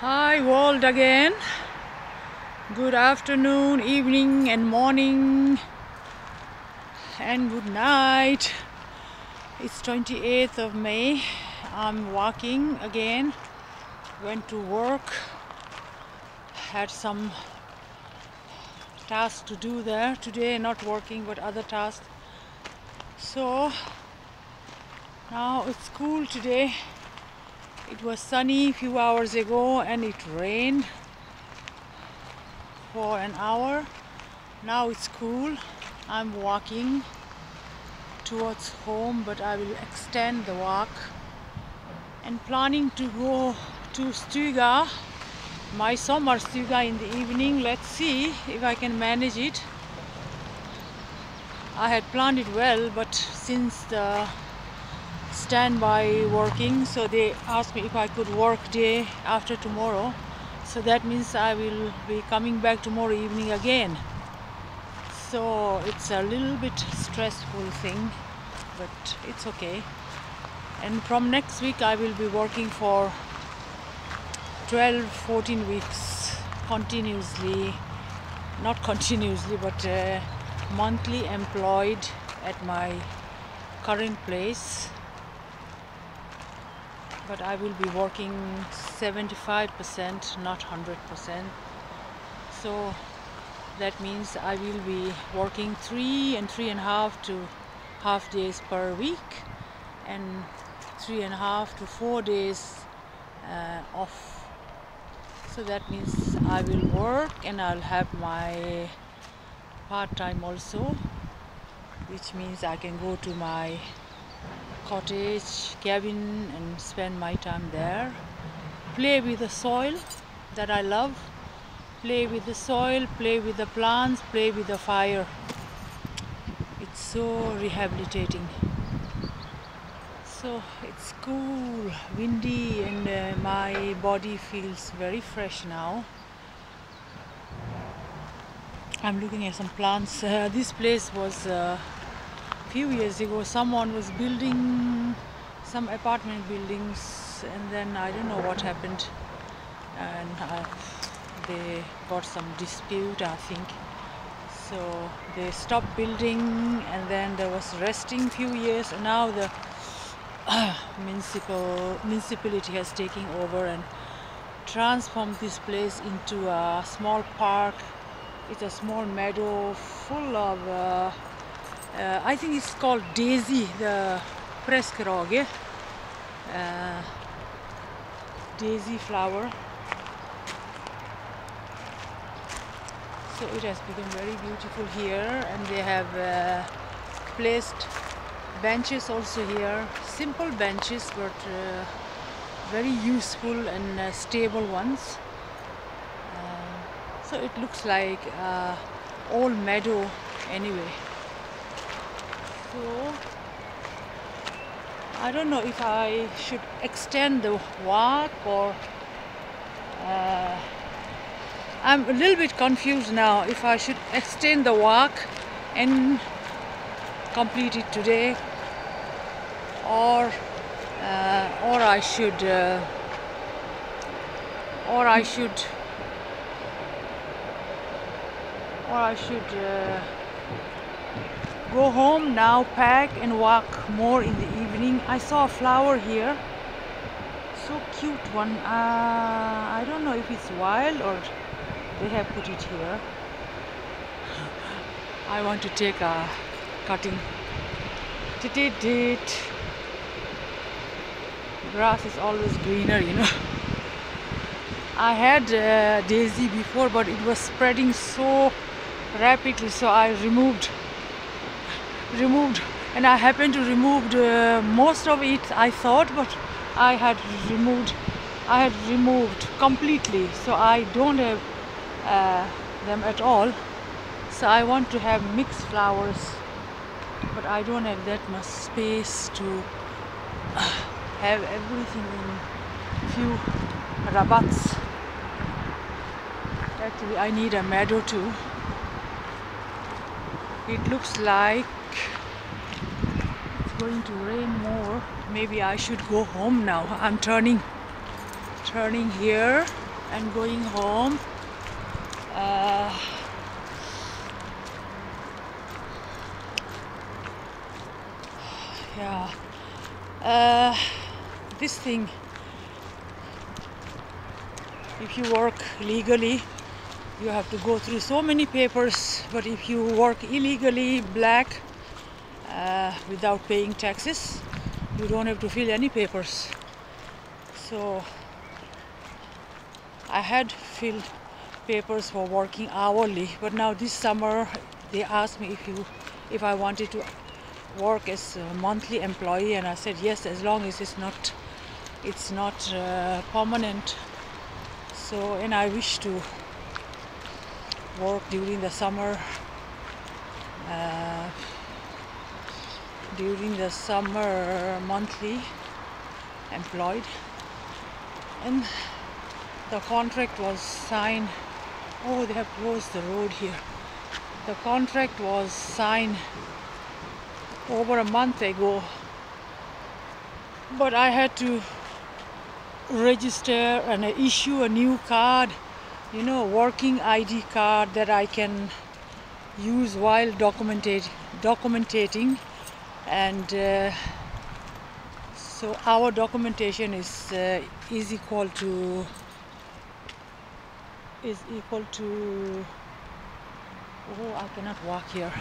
Hi world again. Good afternoon, evening and morning and good night. It's 28th of May. I'm walking again. Went to work. Had some tasks to do there today, not working but other tasks. So now it's cool today. It was sunny a few hours ago and it rained for an hour. Now it's cool. I'm walking towards home, but I will extend the walk and planning to go to Stuga, my summer Stuga in the evening. Let's see if I can manage it. I had planned it well, but since the standby working, so they asked me if I could work day after tomorrow, so that means I will be coming back tomorrow evening again. So it's a little bit stressful thing, but it's okay. And from next week I will be working for 12-14 weeks continuously, not continuously but monthly employed at my current place. But I will be working 75%, not 100%. So that means I will be working 3 and 3.5 to half days per week and 3.5 to 4 days off. So that means I will work and I'll have my part-time also, which means I can go to my cottage, cabin and spend my time there. Play with the soil that I love. Play with the soil, play with the plants, play with the fire. It's so rehabilitating. So it's cool, windy and my body feels very fresh now. I'm looking at some plants. This place was few years ago someone was building some apartment buildings and then I don't know what happened, and they got some dispute, I think, so they stopped building and then there was resting few years, and now the municipality has taken over and transformed this place into a small park. It's a small meadow full of I think it's called daisy, the preskeroge, daisy flower. So it has become very beautiful here, and they have placed benches also here, simple benches but very useful and stable ones. So it looks like old meadow anyway. So I don't know if I should extend the walk or I'm a little bit confused now if I should extend the walk and complete it today or I should go home now, pack and walk more in the evening. I saw a flower here, so cute one. I don't know if it's wild or they have put it here. I want to take a cutting. Grass is always greener, you know. I had daisy before, but it was spreading so rapidly, so I removed, and I happened to remove most of it, I thought, but I had removed completely, so I don't have them at all. So I want to have mixed flowers, but I don't have that much space to have everything in few rabats. Actually I need a meadow too. It looks like it's going to rain more. Maybe I should go home now. I'm turning turning here and going home. Yeah, this thing, if you work legally, you have to go through so many papers, but if you work illegally, black, without paying taxes, you don't have to fill any papers. So I had filled papers for working hourly, but now this summer they asked me if I wanted to work as a monthly employee, and I said yes, as long as it's not permanent. So, and I wish to work during the summer monthly employed, and the contract was signed. Oh, they have closed the road here. The contract was signed over a month ago, but I had to register and issue a new card, working ID card that I can use while documenting, and so our documentation is equal to oh, I cannot walk here.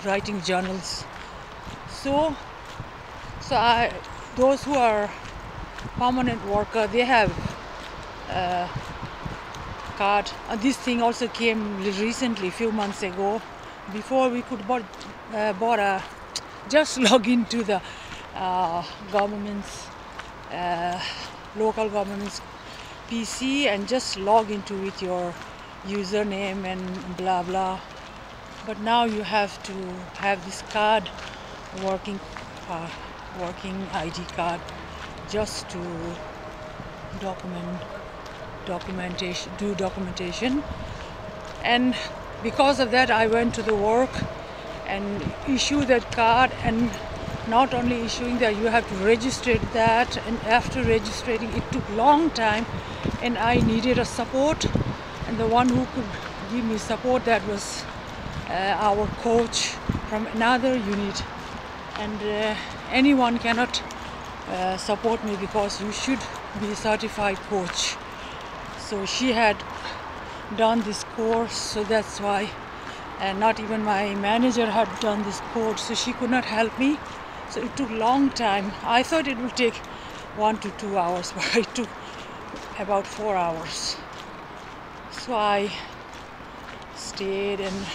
Writing journals. So those who are permanent worker, they have card. This thing also came recently, few months ago. Before we could just log into the government's local government's PC and just log into with your username and blah blah. But now you have to have this card, working ID card, just to do documentation. And because of that, I went to the work and issued that card. And not only issuing that, you have to register that, and after registering it took long time, and I needed a support, and the one who could give me support, that was our coach from another unit. And anyone cannot support me because you should be a certified coach. So she had done this course, so that's why, and not even my manager had done this course, so she could not help me. So it took long time. I thought it would take 1 to 2 hours, but it took about 4 hours. So I stayed, and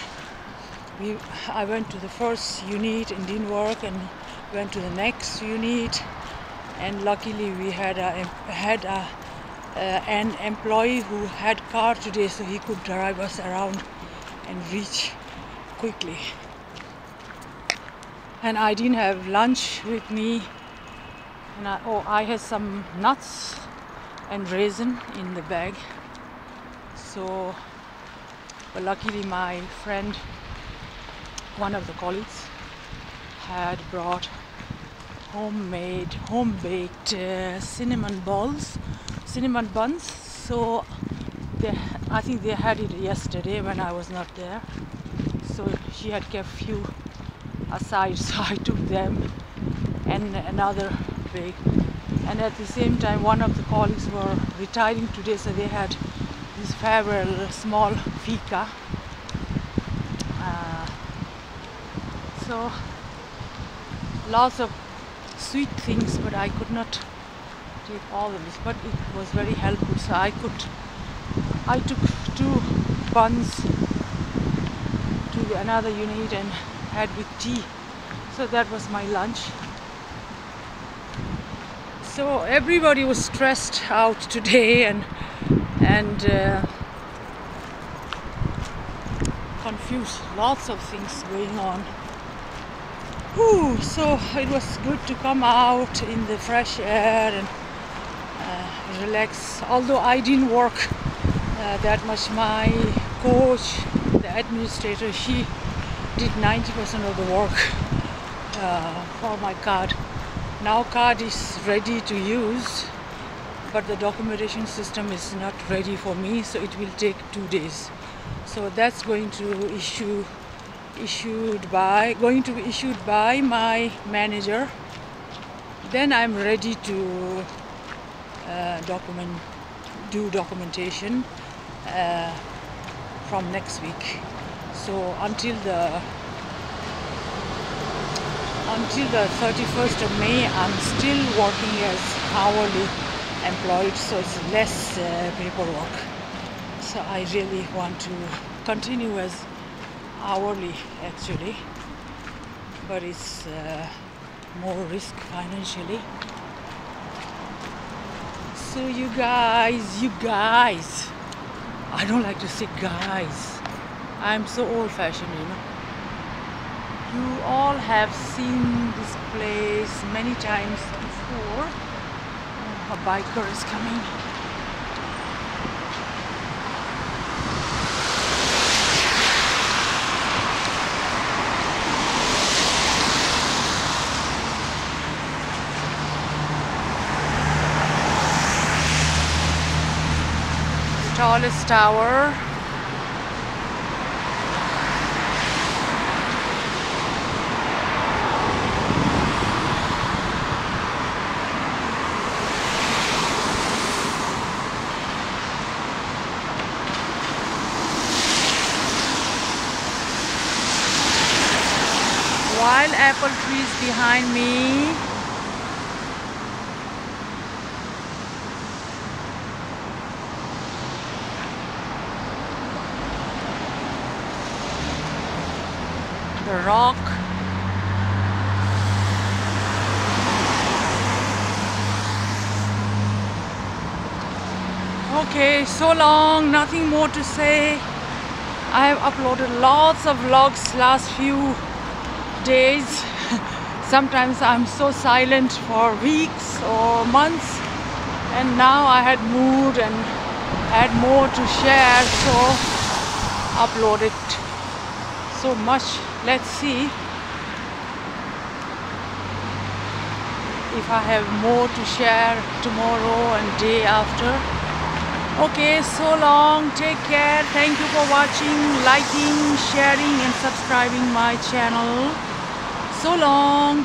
I went to the first unit and didn't work, and went to the next unit, and luckily we had an employee who had car today, so he could drive us around and reach quickly. And I didn't have lunch with me, and I had some nuts and raisin in the bag. So, but luckily my friend, one of the colleagues, had brought home-baked cinnamon buns. So I think they had it yesterday when I was not there. So she had kept few aside, so I took them and another bag. And at the same time, one of the colleagues were retiring today, so they had this farewell small fika. So lots of sweet things, but I could not take all of this, but it was very helpful. So I took 2 buns to another unit and had with tea. So that was my lunch. So everybody was stressed out today and confused. Lots of things going on. So it was good to come out in the fresh air and relax. Although I didn't work that much, my coach, the administrator, she did 90% of the work for my card. Now card is ready to use, but the documentation system is not ready for me, so it will take 2 days. So that's going to be issued by my manager. Then I'm ready to do documentation from next week. So until the 31st of May, I'm still working as hourly employed, so it's less paperwork. So I really want to continue as hourly actually, but it's more risk financially. So you guys, I don't like to say guys, I'm so old-fashioned, you know. You all have seen this place many times before. Oh, a biker is coming. The tallest tower. Wild apple trees behind me. The rock. Okay, so long, nothing more to say. I have uploaded lots of vlogs last few days. Sometimes I'm so silent for weeks or months, and now I had mood and had more to share, so upload it so much. Let's see if I have more to share tomorrow and day after. Okay, so long, take care, thank you for watching, liking, sharing and subscribing my channel. So long.